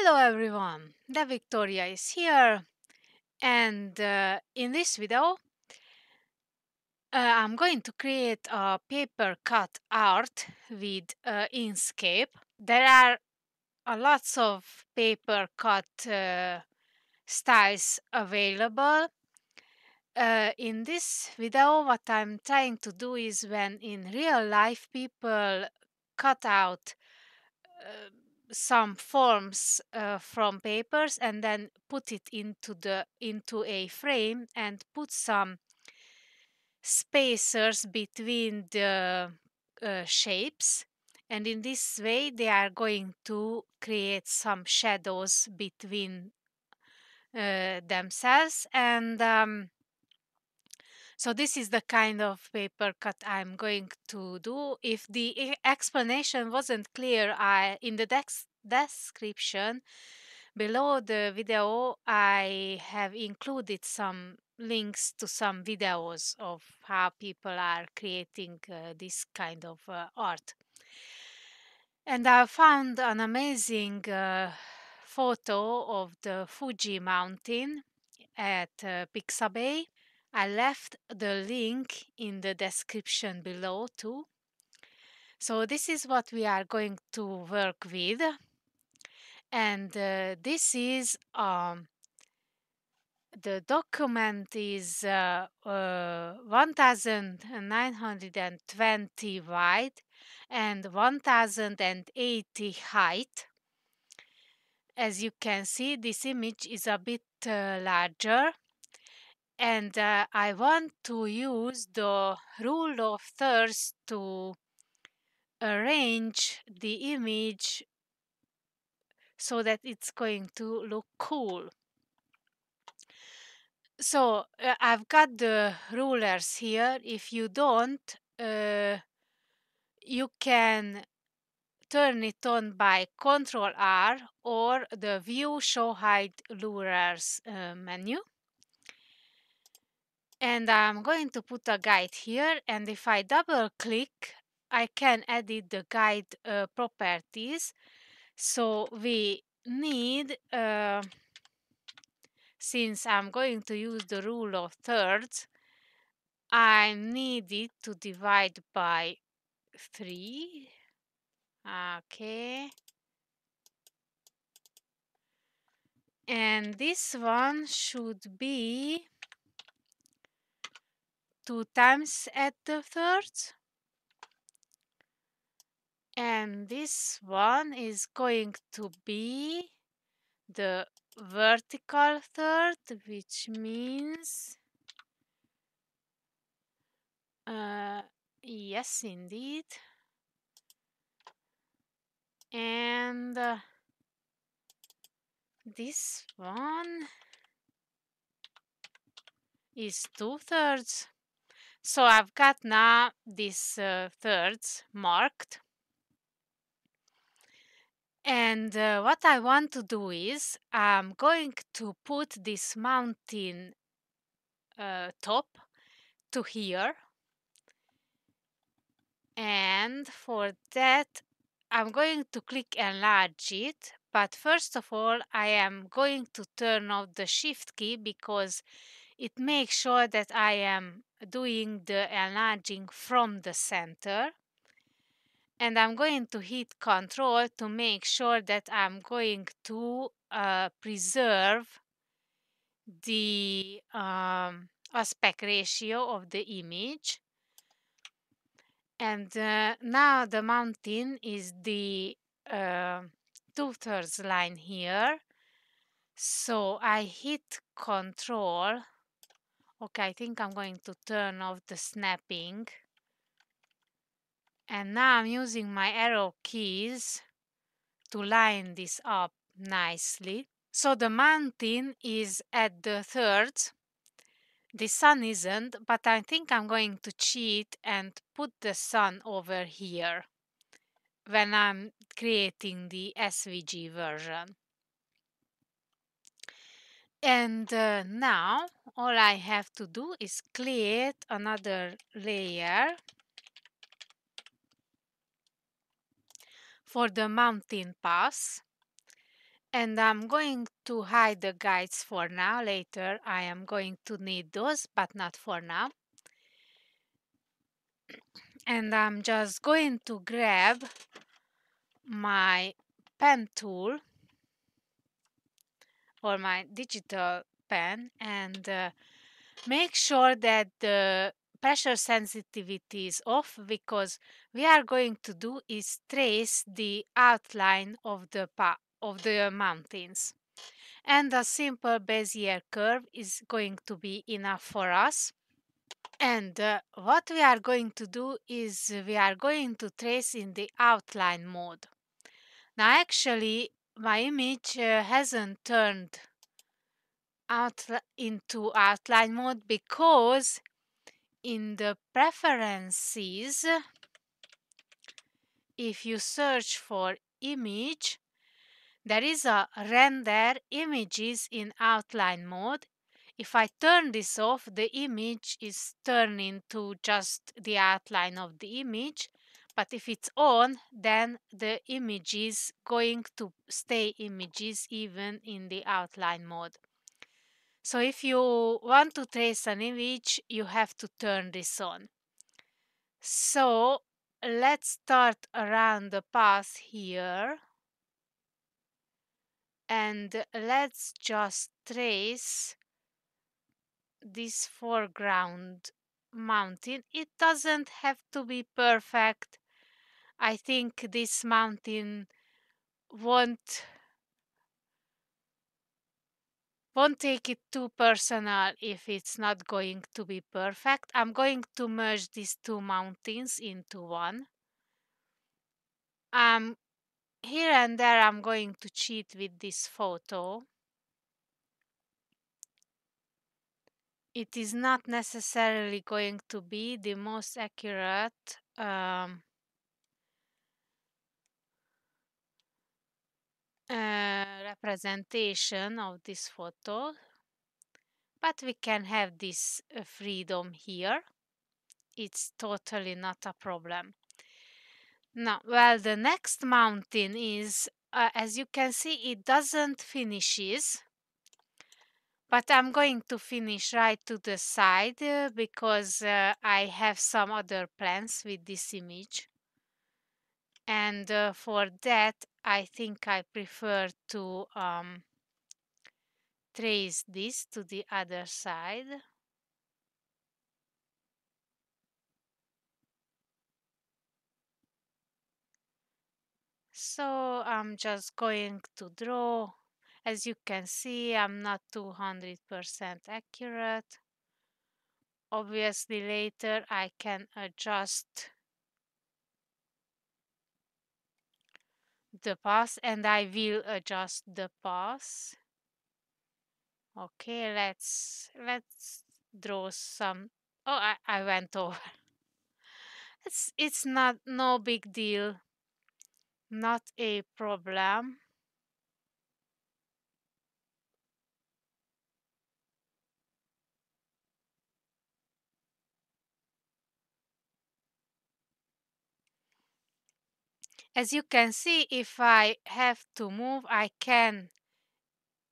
Hello everyone, the Victoria is here, and in this video I'm going to create a paper cut art with Inkscape. There are lots of paper cut styles available. In this video what I'm trying to do is when in real life people cut out uh, some forms from papers and then put it into a frame and put some spacers between the shapes, and in this way they are going to create some shadows between themselves. And so this is the kind of paper cut I'm going to do. If the explanation wasn't clear, in the description below the video I have included some links to some videos of how people are creating this kind of art. And I found an amazing photo of the Fuji mountain at Pixabay. I left the link in the description below too. So this is what we are going to work with, and this is the document is 1920 wide and 1080 height. As you can see, this image is a bit larger, and I want to use the rule of thirds to arrange the image so that it's going to look cool. So I've got the rulers here. If you don't, you can turn it on by Ctrl R or the View Show Hide Rulers menu. And I'm going to put a guide here, and if I double click I can edit the guide properties. So we need, since I'm going to use the rule of thirds, I need it to divide by 3. Okay. And this one should be 2 times at the thirds. And this one is going to be the vertical third, which means yes, indeed. And this one is 2/3. So I've got now these thirds marked. And what I want to do is I'm going to put this mountain top to here. And for that I'm going to click enlarge it. But first of all I am going to turn off the shift key because it makes sure that I am doing the enlarging from the center. And I'm going to hit Control to make sure that I'm going to preserve the aspect ratio of the image. And now the mountain is the 2/3 line here. So I hit Control. Okay, I think I'm going to turn off the snapping. And now I'm using my arrow keys to line this up nicely. So the mountain is at the thirds. The sun isn't, but I think I'm going to cheat and put the sun over here when I'm creating the SVG version. And now all I have to do is create another layer for the mountain pass. And I'm going to hide the guides for now. Later I am going to need those, but not for now. And I'm just going to grab my pen tool or my digital pen and make sure that the pressure sensitivity is off, because we are going to do is trace the outline of the mountains. And a simple Bezier curve is going to be enough for us. And what we are going to do is we are going to trace in the outline mode. Now actually my image hasn't turned into outline mode because in the preferences, if you search for image, there is a render images in outline mode. If I turn this off, the image is turned into just the outline of the image. But if it's on, then the image is going to stay images even in the outline mode. So if you want to trace an image, you have to turn this on. So let's start around the path here. And let's just trace this foreground mountain. It doesn't have to be perfect. I think this mountain won't take it too personal if it's not going to be perfect. I'm going to merge these two mountains into one. Here and there I'm going to cheat with this photo. It is not necessarily going to be the most accurate representation of this photo, but we can have this freedom here. It's totally not a problem. Now, well, the next mountain is, as you can see, it doesn't finishes, but I'm going to finish right to the side because I have some other plans with this image. And for that, I think I prefer to trace this to the other side. So I'm just going to draw. As you can see, I'm not 200% accurate. Obviously later I can adjust the path, and I will adjust the path. Okay, let's draw some. Oh, I went over. It's not no big deal. Not a problem. As you can see, if I have to move, I can.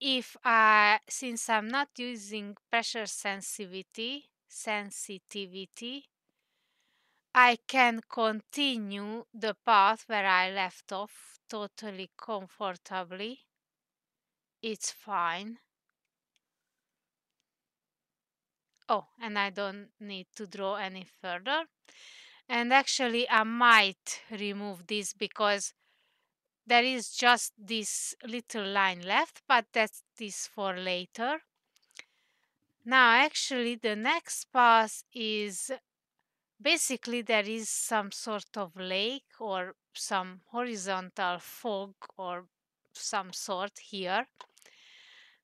Since I'm not using pressure sensitivity, I can continue the path where I left off totally comfortably. It's fine. Oh, and I don't need to draw any further. And actually, I might remove this because there is just this little line left, but that's this for later. Now, actually, the next path is basically there is some sort of lake or some horizontal fog or some sort here.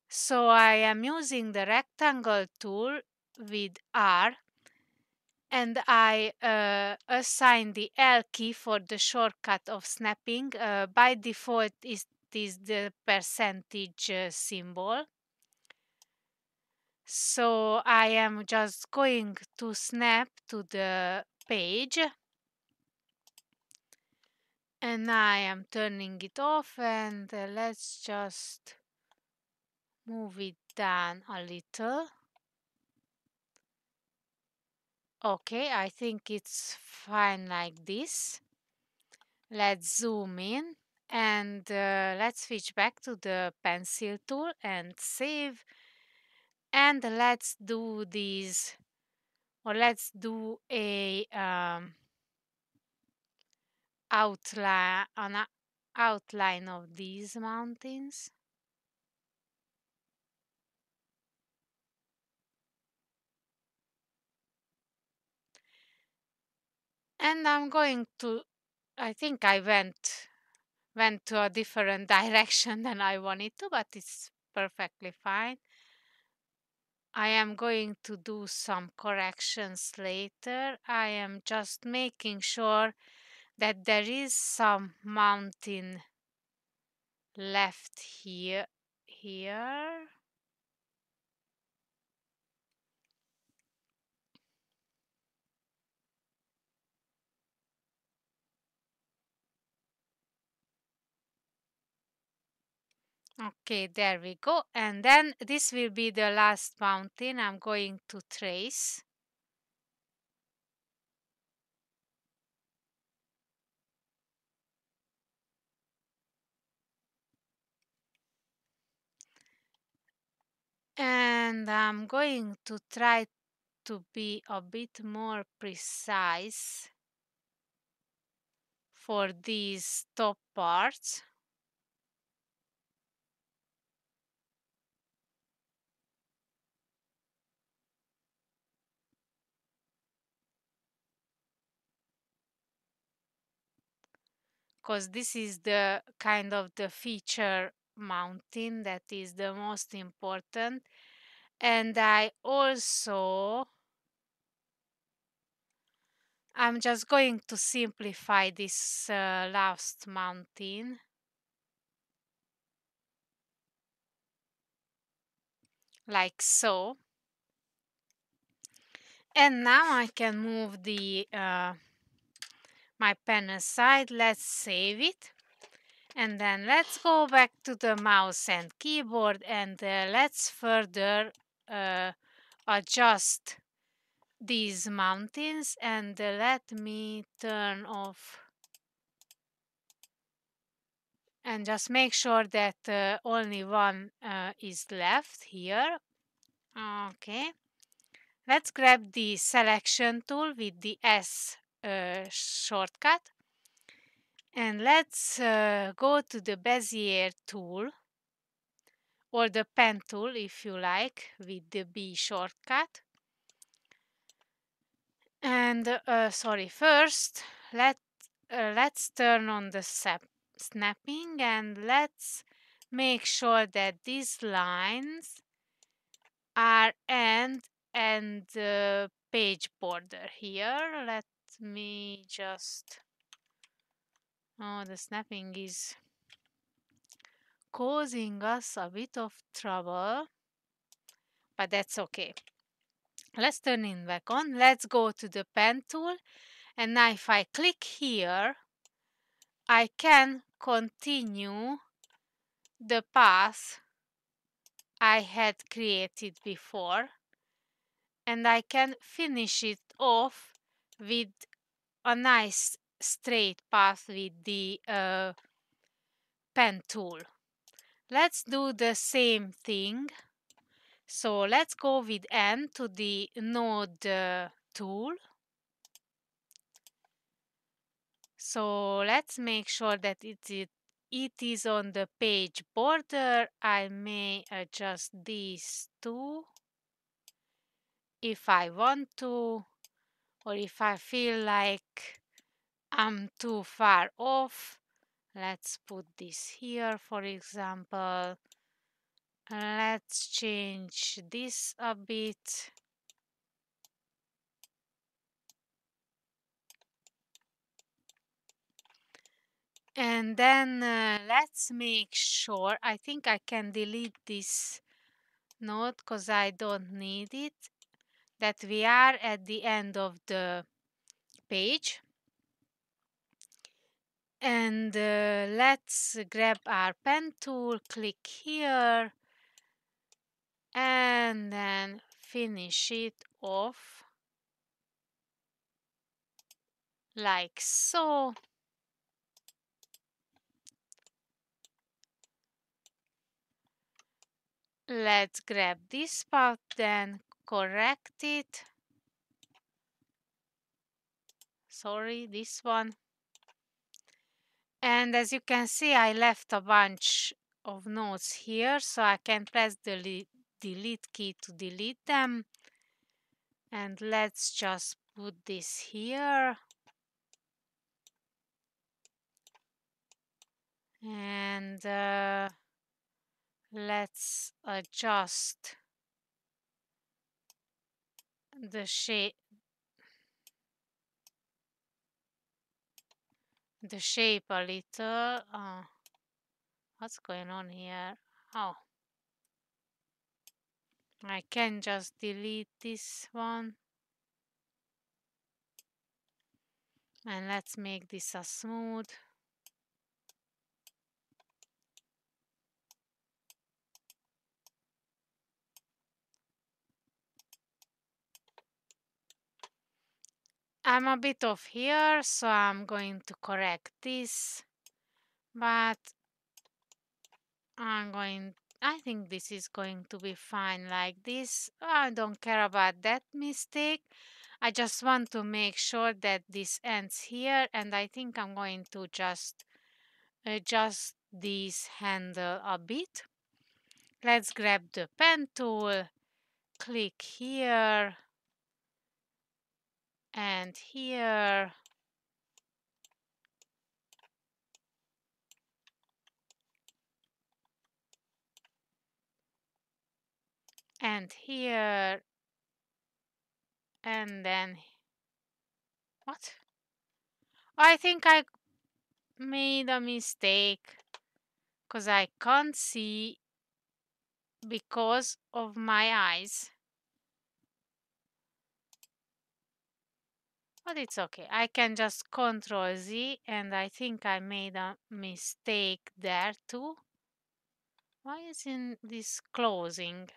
So I am using the rectangle tool with R, and I assign the L key for the shortcut of snapping. By default, it is the percentage symbol. So I am just going to snap to the page. And I am turning it off, and let's just move it down a little. Okay, I think it's fine like this. Let's zoom in, and let's switch back to the pencil tool and save. And let's do these, or let's do a outline of these mountains. And I'm going to, I think I went to a different direction than I wanted to, but it's perfectly fine. I am going to do some corrections later. I am just making sure that there is some mountain left here. Okay, there we go. And then this will be the last mountain I'm going to trace. And I'm going to try to be a bit more precise for these top parts. Because this is the kind of the feature mountain that is the most important. And I'm just going to simplify this last mountain like so. And now I can move the my pen aside. Let's save it. And then let's go back to the mouse and keyboard, and let's further adjust these mountains. And let me turn off and just make sure that only one is left here. Okay. Let's grab the selection tool with the S shortcut. And let's go to the Bezier tool, or the pen tool if you like, with the B shortcut. And first let's turn on the snapping, and let's make sure that these lines are end and page border here. Let me just, oh, the snapping is causing us a bit of trouble, but that's okay. Let's turn it back on. Let's go to the pen tool, and now if I click here, I can continue the path I had created before, and I can finish it off with a nice straight path with the pen tool. Let's do the same thing. So let's go with N to the node tool. So let's make sure that it is on the page border. I may adjust these two if I want to, or if I feel like I'm too far off. Let's put this here, for example. Let's change this a bit. And then let's make sure, I think I can delete this node because I don't need it, that we are at the end of the page. And let's grab our pen tool, click here, and then finish it off like so. Let's grab this part, then correct it. Sorry, this one. And as you can see, I left a bunch of notes here, so I can press the delete key to delete them. And let's just put this here. And let's adjust the shape a little. What's going on here? Oh, I can just delete this one. And let's make this a smooth. I'm a bit off here, so I'm going to correct this. But I think this is going to be fine like this. I don't care about that mistake. I just want to make sure that this ends here, and I think I'm going to just adjust this handle a bit. Let's grab the pen tool, click here and here. And here, and then what? I think I made a mistake because I can't see because of my eyes. But it's okay. I can just Control Z, and I think I made a mistake there too. Why isn't this closing?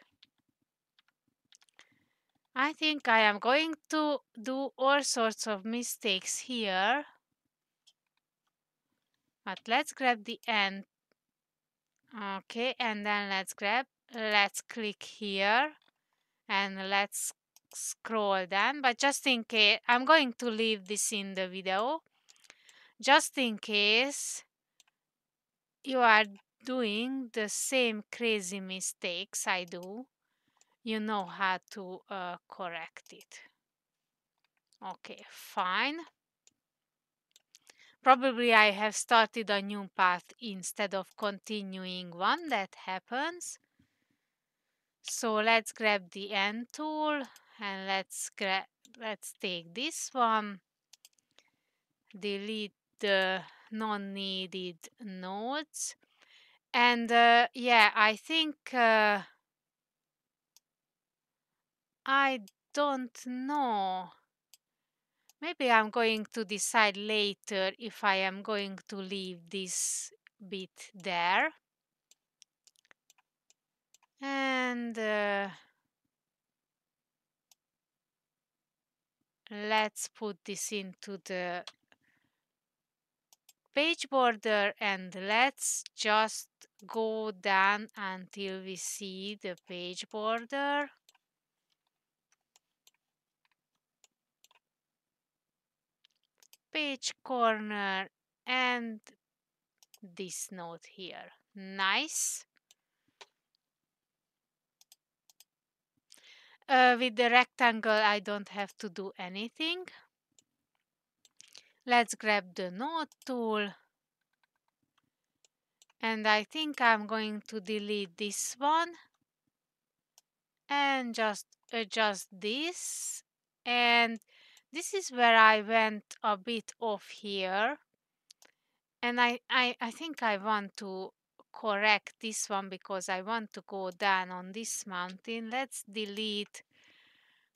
I think I am going to do all sorts of mistakes here. But let's grab the end. Okay, and then let's click here and let's scroll down. But just in case, I'm going to leave this in the video. Just in case you are doing the same crazy mistakes I do, you know how to correct it. Okay, fine. Probably I have started a new path instead of continuing one. That happens. So let's grab the end tool and let's take this one, delete the non-needed nodes, and yeah, I think I don't know. Maybe I'm going to decide later if I am going to leave this bit there. And let's put this into the page border and let's just go down until we see the page border. Page corner and this note here. Nice. With the rectangle, I don't have to do anything. Let's grab the node tool. And I think I'm going to delete this one. And just adjust this. And this is where I went a bit off here. And I think I want to correct this one because I want to go down on this mountain. Let's delete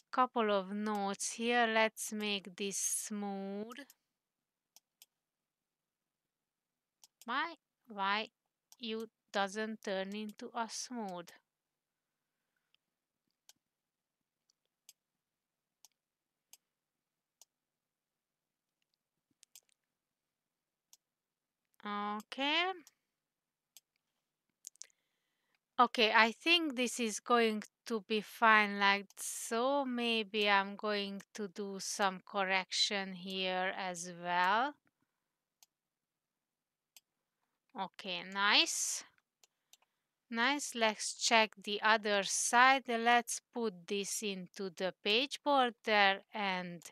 a couple of notes here. Let's make this smooth. Why you doesn't turn into a smooth? Okay. Okay, I think this is going to be fine like so. Maybe I'm going to do some correction here as well. Okay, nice. Nice. Let's check the other side. Let's put this into the page border and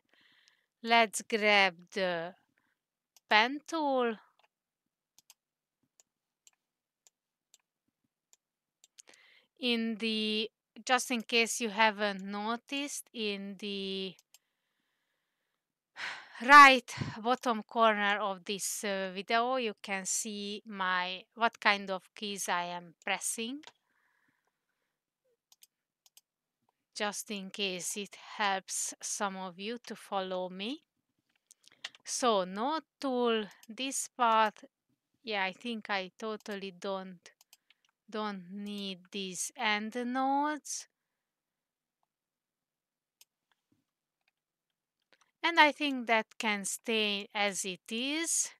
let's grab the pen tool. In the, just in case you haven't noticed, in the right bottom corner of this video you can see what kind of keys I am pressing, just in case it helps some of you to follow me. So node tool, this part, yeah, I think I totally don't need these end nodes. And I think that can stay as it is.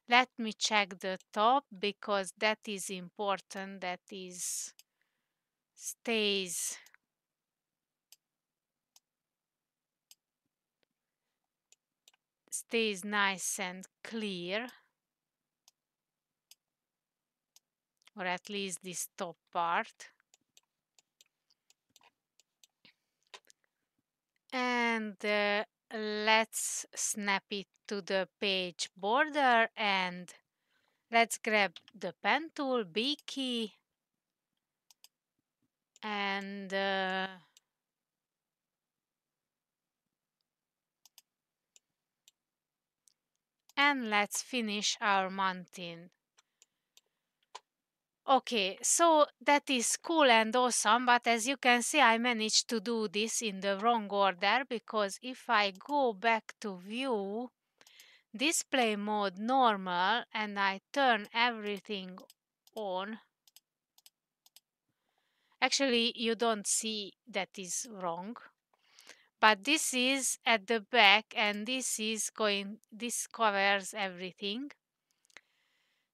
Let me check the top because that is important, that is stays nice and clear, or at least this top part. And let's snap it to the page border and let's grab the pen tool, B key, and let's finish our mountain. Okay, so that is cool and awesome, but as you can see, I managed to do this in the wrong order because if I go back to view, display mode normal, and I turn everything on, actually you don't see that is wrong, but this is at the back and this covers everything.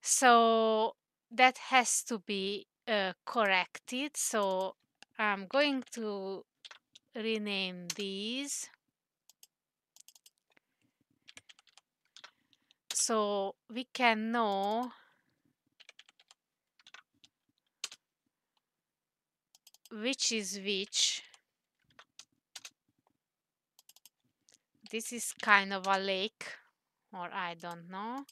So that has to be corrected. So I'm going to rename these so we can know which is which. This is kind of a lake, or I don't know.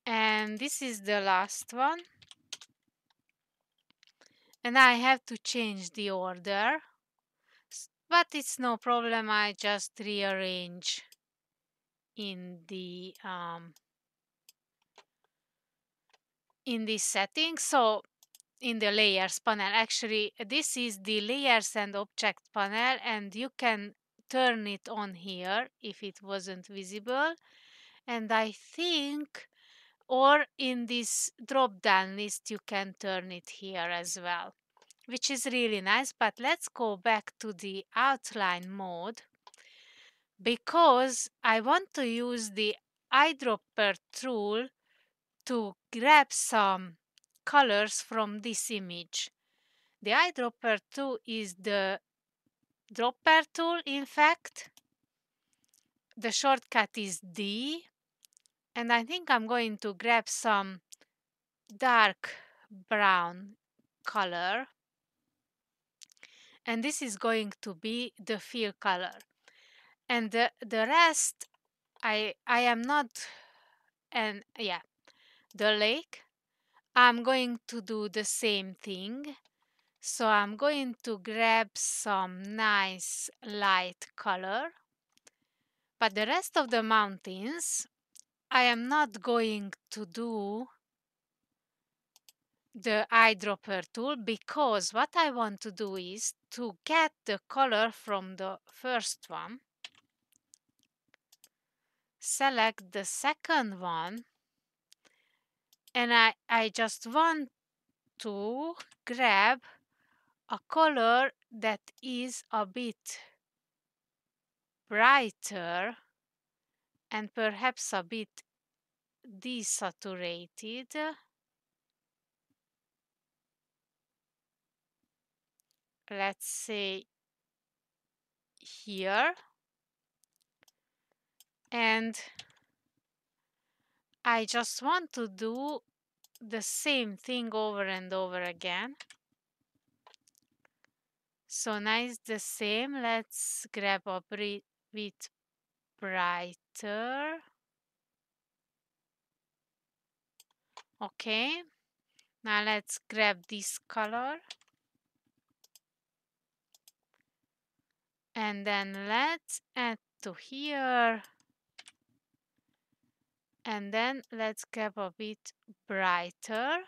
And this is the last one. And I have to change the order, but it's no problem. I just rearrange in the in this setting. So in the layers panel, actually this is the layers and object panel, and you can turn it on here if it wasn't visible, and I think, or in this drop down list you can turn it here as well, which is really nice. But let's go back to the outline mode because I want to use the eyedropper tool to grab some colors from this image. The eyedropper tool is the dropper tool, in fact. The shortcut is D, and I think I'm going to grab some dark brown color, and this is going to be the fill color. And the rest, I am not, and yeah, the lake, I'm going to do the same thing. So I'm going to grab some nice light color, but the rest of the mountains, I am not going to do the eyedropper tool because what I want to do is to get the color from the first one. select the second one, and I just want to grab a color that is a bit brighter and perhaps a bit desaturated. Let's say here. And I just want to do the same thing over and over again. So now it's the same. Let's grab a bit brighter. Okay. Now let's grab this color. And then let's add to here. And then let's grab a bit brighter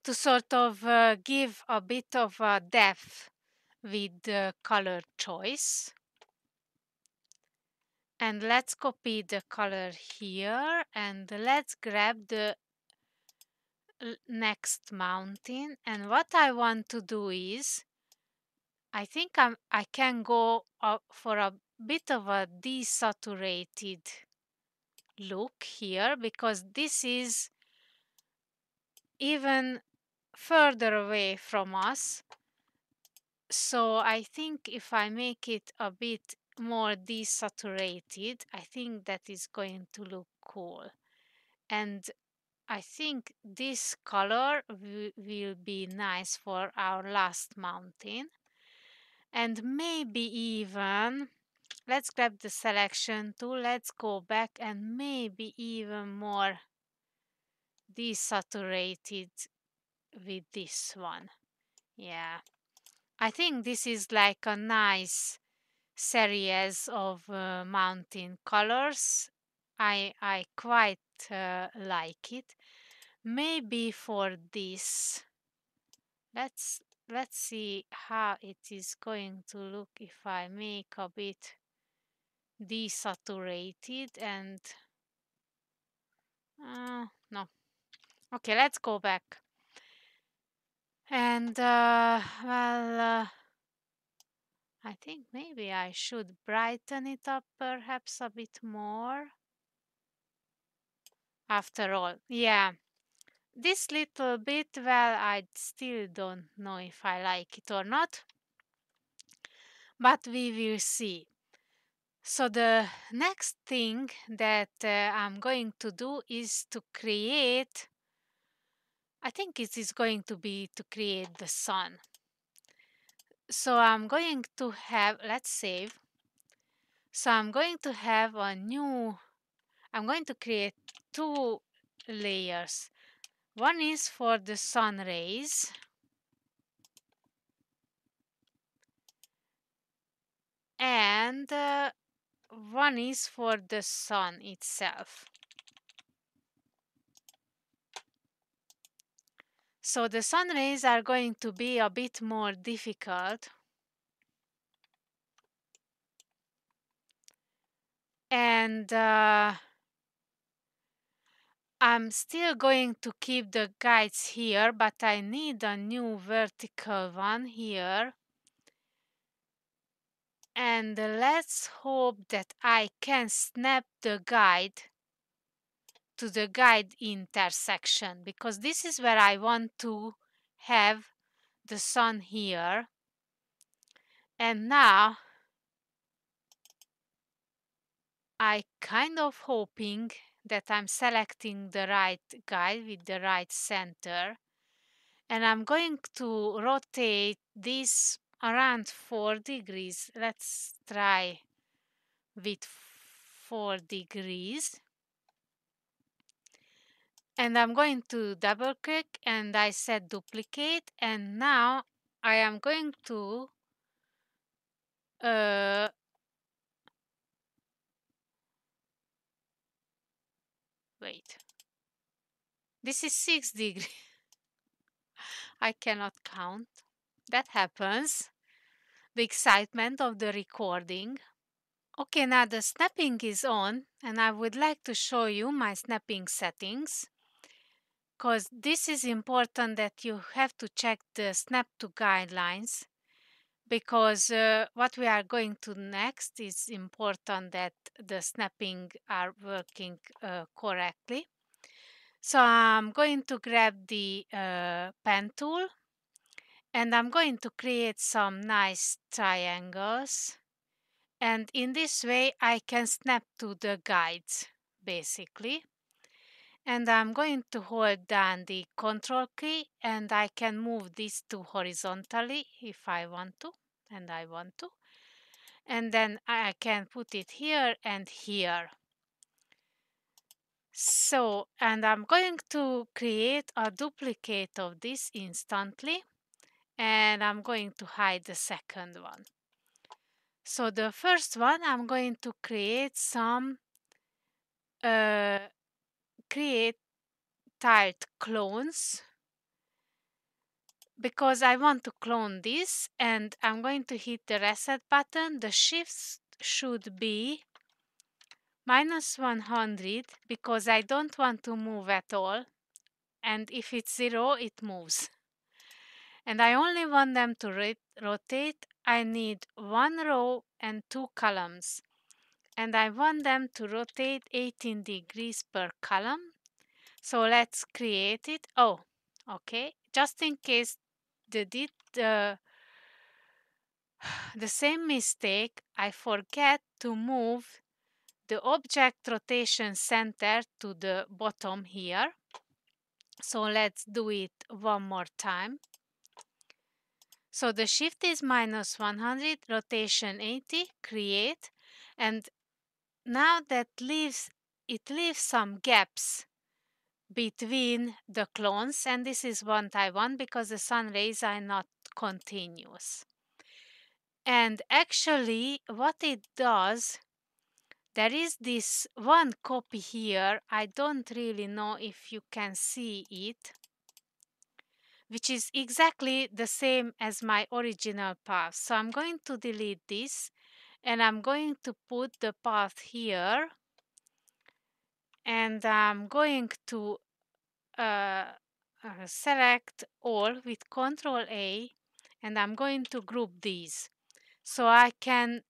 to sort of give a bit of depth with the color choice. And let's copy the color here and let's grab the next mountain. And what I want to do is, I think I can go for a bit of a desaturated look here, because this is even further away from us. So I think if I make it a bit more desaturated, I think that is going to look cool. And I think this color will be nice for our last mountain. And maybe even, let's grab the selection tool, let's go back and maybe even more desaturated with this one. Yeah, I think this is like a nice series of mountain colors. I quite like it. Maybe for this, let's see how it is going to look if I make a bit desaturated and no. Okay, let's go back. And well, I think maybe I should brighten it up perhaps a bit more. After all, yeah, this little bit, well, I still don't know if I like it or not, but we will see. So the next thing that I'm going to do is to create, I think it is going to be to create the sun. So I'm going to have, let's save. So I'm going to have a new, I'm going to create two layers. One is for the sun rays. And one is for the sun itself. So the sun rays are going to be a bit more difficult. And I'm still going to keep the guides here, but I need a new vertical one here. And let's hope that I can snap the guide to the guide intersection, because this is where I want to have the sun here. And now I kind of hoping that I'm selecting the right guide with the right center, and I'm going to rotate this around 4 degrees. Let's try with 4 degrees. And I'm going to double click and I said duplicate, and now I am going to wait. This is 6 degrees. I cannot count. That happens. The excitement of the recording. Okay, now the snapping is on, and I would like to show you my snapping settings, because this is important that you have to check the snap to guidelines, because what we are going to next is important that the snapping are working correctly. So I'm going to grab the pen tool, and I'm going to create some nice triangles, and in this way I can snap to the guides basically. And I'm going to hold down the control key, and I can move this to horizontally if I want to, and I want to. And then I can put it here and here. So, and I'm going to create a duplicate of this instantly, and I'm going to hide the second one. So the first one, I'm going to create some create tiled clones, because I want to clone this, and I'm going to hit the reset button. The shifts should be -100 because I don't want to move at all, and if it's 0 it moves, and I only want them to rotate. I need 1 row and 2 columns, and I want them to rotate 18 degrees per column. So let's create it. Oh, okay, just in case they did the same mistake, I forget to move the object rotation center to the bottom here. So let's do it one more time. So the shift is -100, rotation 80, create, and now that it leaves some gaps between the clones, and this is what I want because the sun rays are not continuous. And actually what it does, there is this one copy here, I don't really know if you can see it, which is exactly the same as my original path. So I'm going to delete this, and I'm going to put the path here, and I'm going to select all with Ctrl A, and I'm going to group these so I can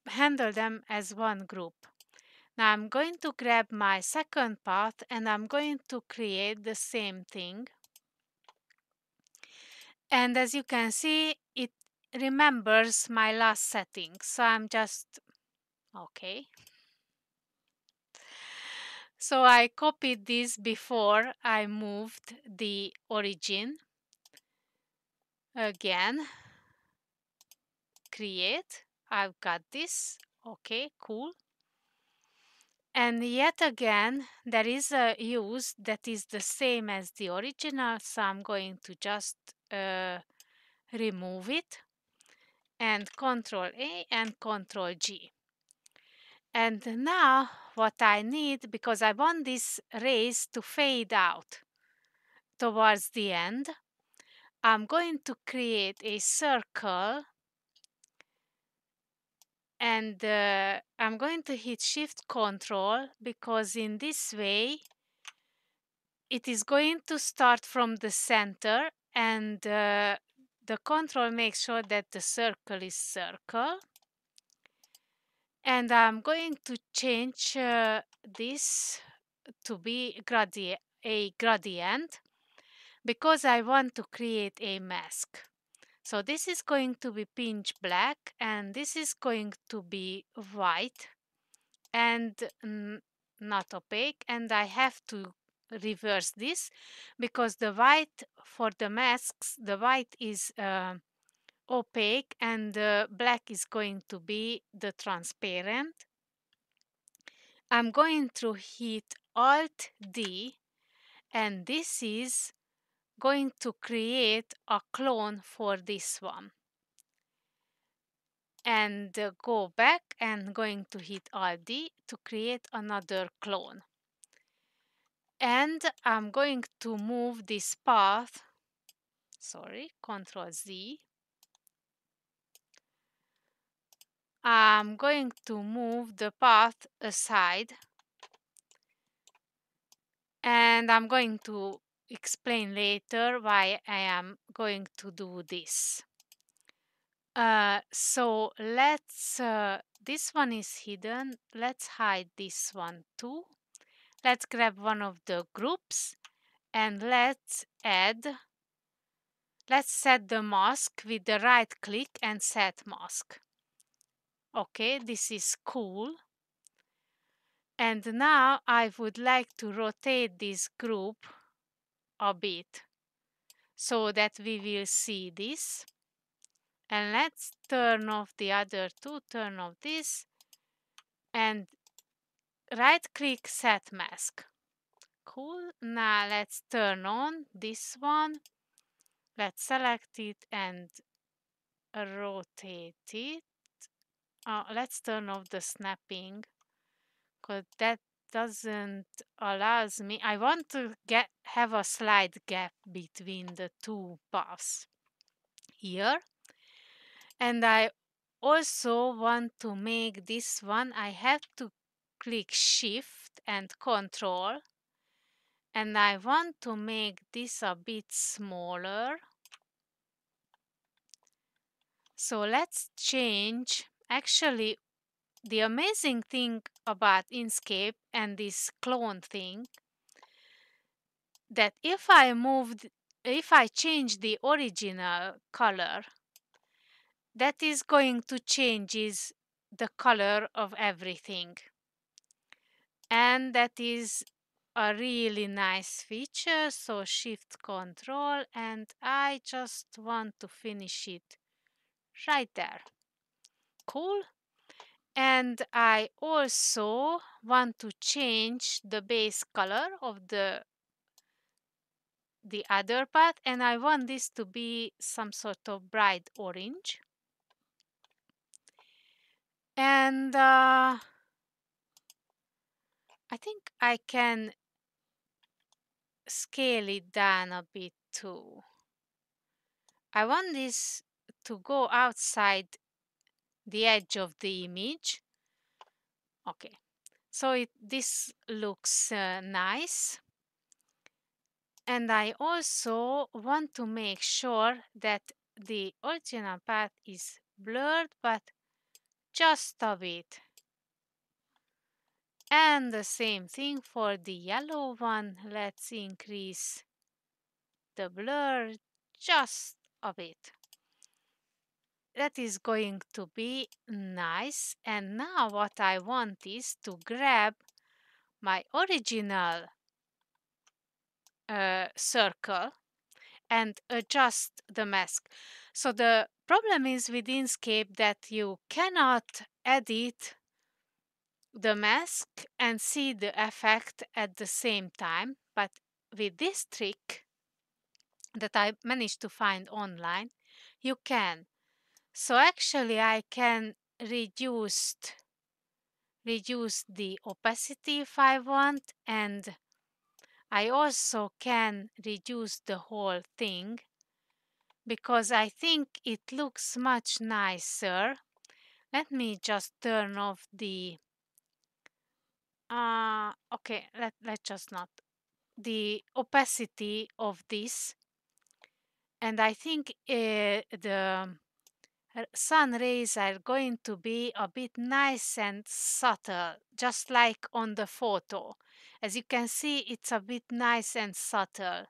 handle them as one group. Now I'm going to grab my second path, and I'm going to create the same thing. And as you can see, it remembers my last setting. So I'm just, okay. So I copied this before I moved the origin. Again, create. I've got this. Okay, cool. And yet again, there is a use that is the same as the original, so I'm going to just remove it, and Ctrl A and Ctrl G. And now what I need, because I want this rays to fade out towards the end, I'm going to create a circle, and I'm going to hit Shift Ctrl, because in this way it is going to start from the center, and the control makes sure that the circle is circle. And I'm going to change this to be a gradient, because I want to create a mask. So this is going to be pinch black, and this is going to be white and not opaque, and I have to reverse this, because the white for the masks, the white is opaque, and the black is going to be the transparent. I'm going to hit Alt D, and this is going to create a clone for this one. And go back, and going to hit Alt D to create another clone. And I'm going to move this path, sorry, Ctrl Z, I'm going to move the path aside, and I'm going to explain later why I am going to do this. So this one is hidden. Let's hide this one too. Let's grab one of the groups and let's set the mask with the right click and set mask. Okay, this is cool. And now I would like to rotate this group a bit so that we will see this. And let's turn off the other two, turn off this, and right click set mask. Cool. Now let's turn on this one. Let's select it and rotate it. Let's turn off the snapping because that doesn't allows me. I want to have a slight gap between the two paths here. And I also want to make this one, I have to click Shift and Control, and I want to make this a bit smaller. So let's change. Actually, the amazing thing about Inkscape and this clone thing, that if I change the original color, that is going to change the color of everything. And that is a really nice feature. So Shift Control, and I just want to finish it right there. Cool. And I also want to change the base color of the other part, and I want this to be some sort of bright orange. And I think I can scale it down a bit too. I want this to go outside the edge of the image. Okay, so this looks nice. And I also want to make sure that the original path is blurred, but just a bit. And the same thing for the yellow one. Let's increase the blur just a bit. That is going to be nice. And now what I want is to grab my original circle and adjust the mask. So the problem is with Inkscape that you cannot edit the mask and see the effect at the same time. But with this trick that I managed to find online, you can. So actually I can reduce the opacity if I want, and I also can reduce the whole thing because I think it looks much nicer. Let me just turn off the okay, let's just not the opacity of this, and I think the sun rays are going to be a bit nice and subtle, just like on the photo. As you can see, it's a bit nice and subtle.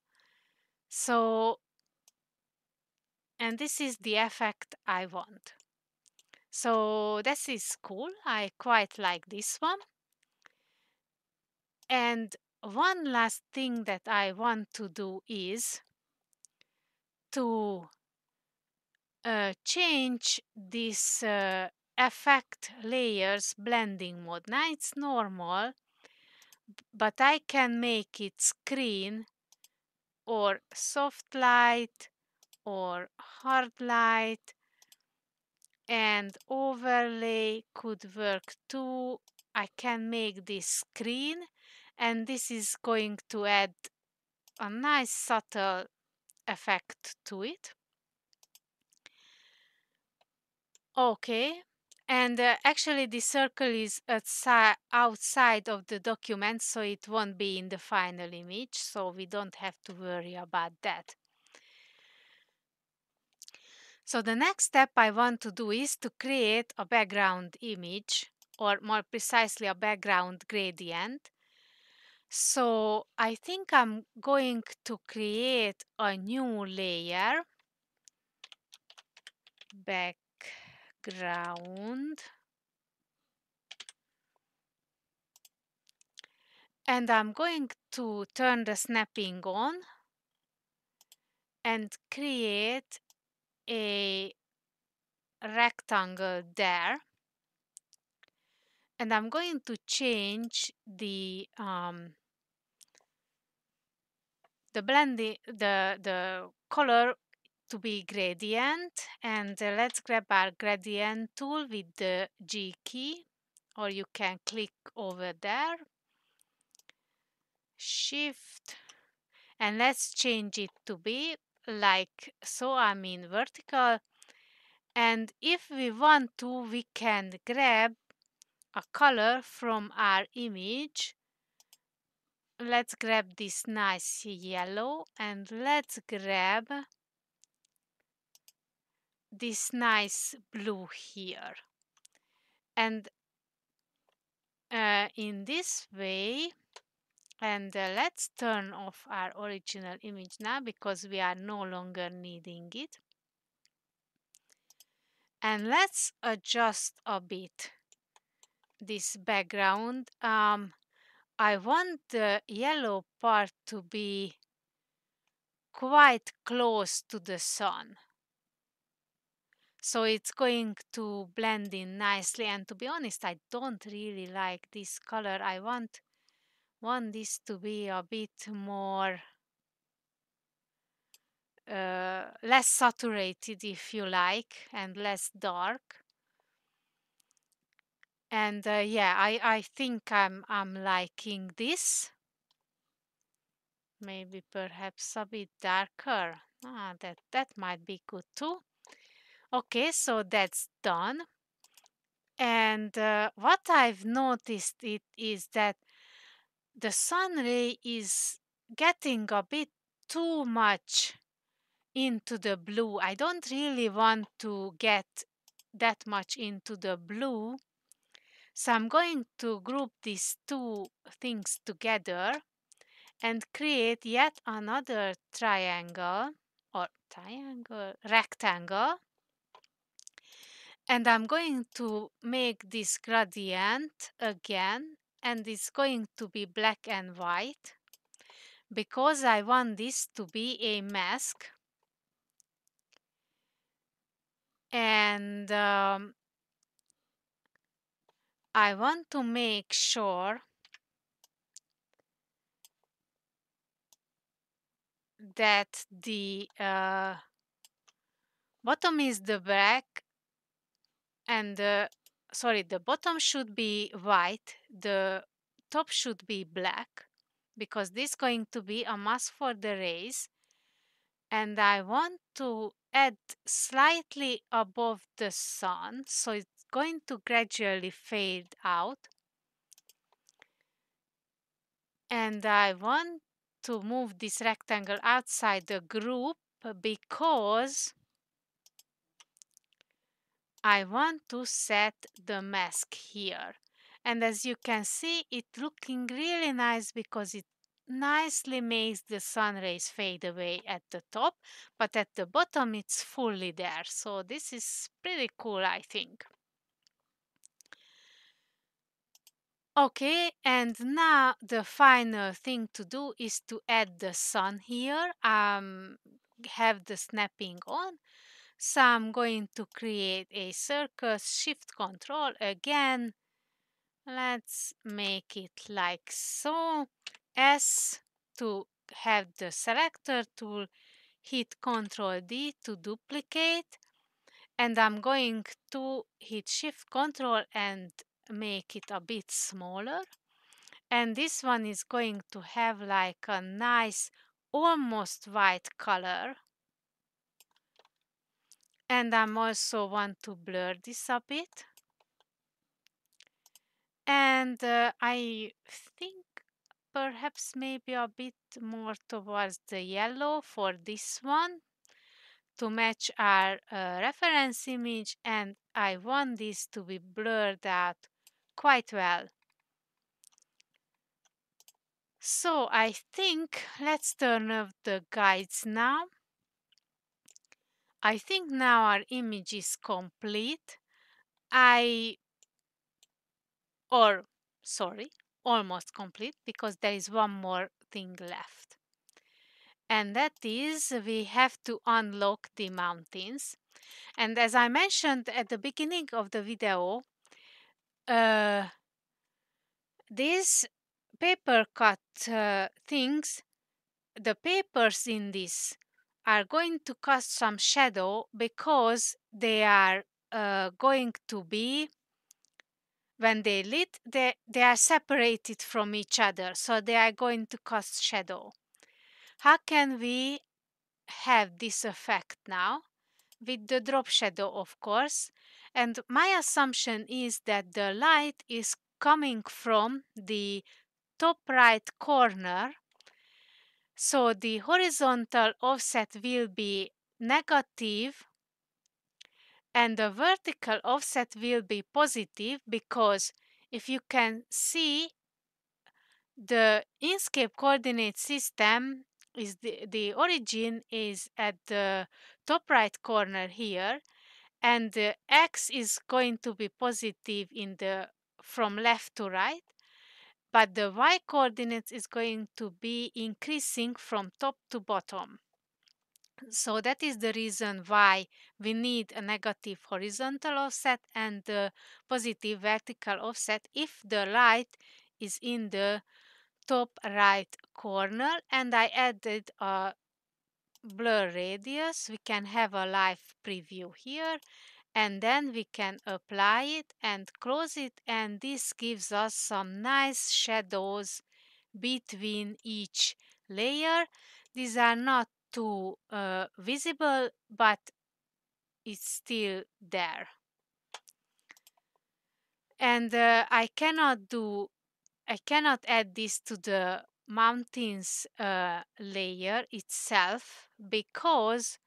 So, and this is the effect I want. So this is cool. I quite like this one. And one last thing that I want to do is to change this effect layers blending mode. Now it's normal, but I can make it screen or soft light or hard light, and overlay could work too. I can make this screen, and this is going to add a nice subtle effect to it. Okay, And actually the circle is outside of the document, so it won't be in the final image, so we don't have to worry about that. So the next step I want to do is to create a background image, or more precisely a background gradient. So I think I'm going to create a new layer, background, and I'm going to turn the snapping on and create a rectangle there. And I'm going to change the blending, the color to be gradient, and let's grab our gradient tool with the G key, or you can click over there, shift, and let's change it to be like so. I mean vertical. And if we want to, we can grab a color from our image. Let's grab this nice yellow, and let's grab this nice blue here. And in this way, and let's turn off our original image now because we are no longer needing it. And let's adjust a bit this background. I want the yellow part to be quite close to the sun. So it's going to blend in nicely, and to be honest, I don't really like this color. I want this to be a bit more less saturated, if you like, and less dark. And yeah, I think I'm liking this. Maybe perhaps a bit darker. That might be good too. Okay, so that's done. And what I've noticed is that the sun ray is getting a bit too much into the blue. I don't really want to get that much into the blue. So I'm going to group these two things together and create yet another rectangle. And I'm going to make this gradient again, and it's going to be black and white because I want this to be a mask. And I want to make sure that the bottom is the black, and the bottom should be white, the top should be black, because this is going to be a mask for the rays. And I want to add slightly above the sun, so it's going to gradually fade out. And I want to move this rectangle outside the group because I want to set the mask here. And as you can see, it's looking really nice because it nicely makes the sun rays fade away at the top, but at the bottom it's fully there. So this is pretty cool, I think. Okay, and now the final thing to do is to add the sun here. Have the snapping on. So I'm going to create a circle, shift control again. Let's make it like so. S to have the selector tool, hit Ctrl D to duplicate, and I'm going to hit Shift Ctrl and make it a bit smaller. And this one is going to have like a nice, almost white color. And I'm also want to blur this a bit. And I think perhaps maybe a bit more towards the yellow for this one to match our reference image, and I want this to be blurred out quite well. So I think let's turn off the guides now. I think now our image is complete. Or sorry, almost complete, because there is one more thing left. And that is we have to unlock the mountains. And as I mentioned at the beginning of the video, uh, these paper cut things, the papers in this are going to cast some shadow because they are going to be, when they lit, they are separated from each other, so they are going to cast shadow. How can we have this effect now? With the drop shadow, of course. And my assumption is that the light is coming from the top right corner, so the horizontal offset will be negative and the vertical offset will be positive, because if you can see, the Inkscape coordinate system is the origin is at the top right corner here, and the x is going to be positive in the from left to right, but the y coordinate is going to be increasing from top to bottom. So that is the reason why we need a negative horizontal offset and a positive vertical offset if the light is in the top right corner. And I added a blur radius. We can have a live preview here, and then we can apply it and close it, and this gives us some nice shadows between each layer. These are not too visible, but it's still there. And I cannot add this to the mountains layer itself, because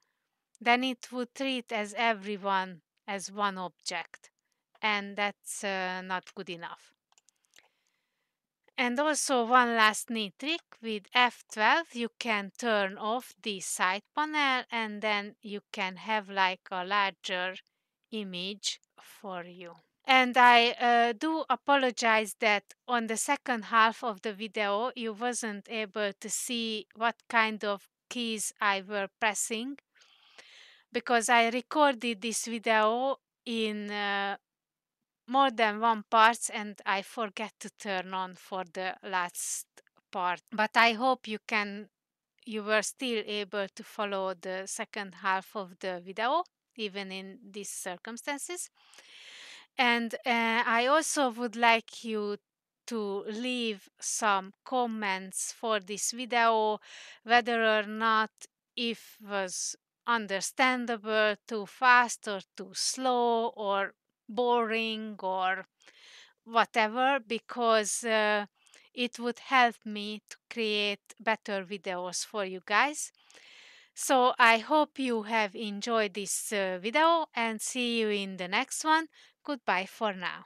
then it would treat as everyone as one object, and that's not good enough. And also one last neat trick: with F12 you can turn off the side panel, and then you can have like a larger image for you. And I do apologize that on the second half of the video you wasn't able to see what kind of keys I were pressing, because I recorded this video in more than one part and I forget to turn on for the last part. But I hope you were still able to follow the second half of the video even in these circumstances. And I also would like you to leave some comments for this video, whether or not if was understandable, too fast or too slow, or boring, or whatever, because it would help me to create better videos for you guys. So I hope you have enjoyed this video, and see you in the next one. Goodbye for now.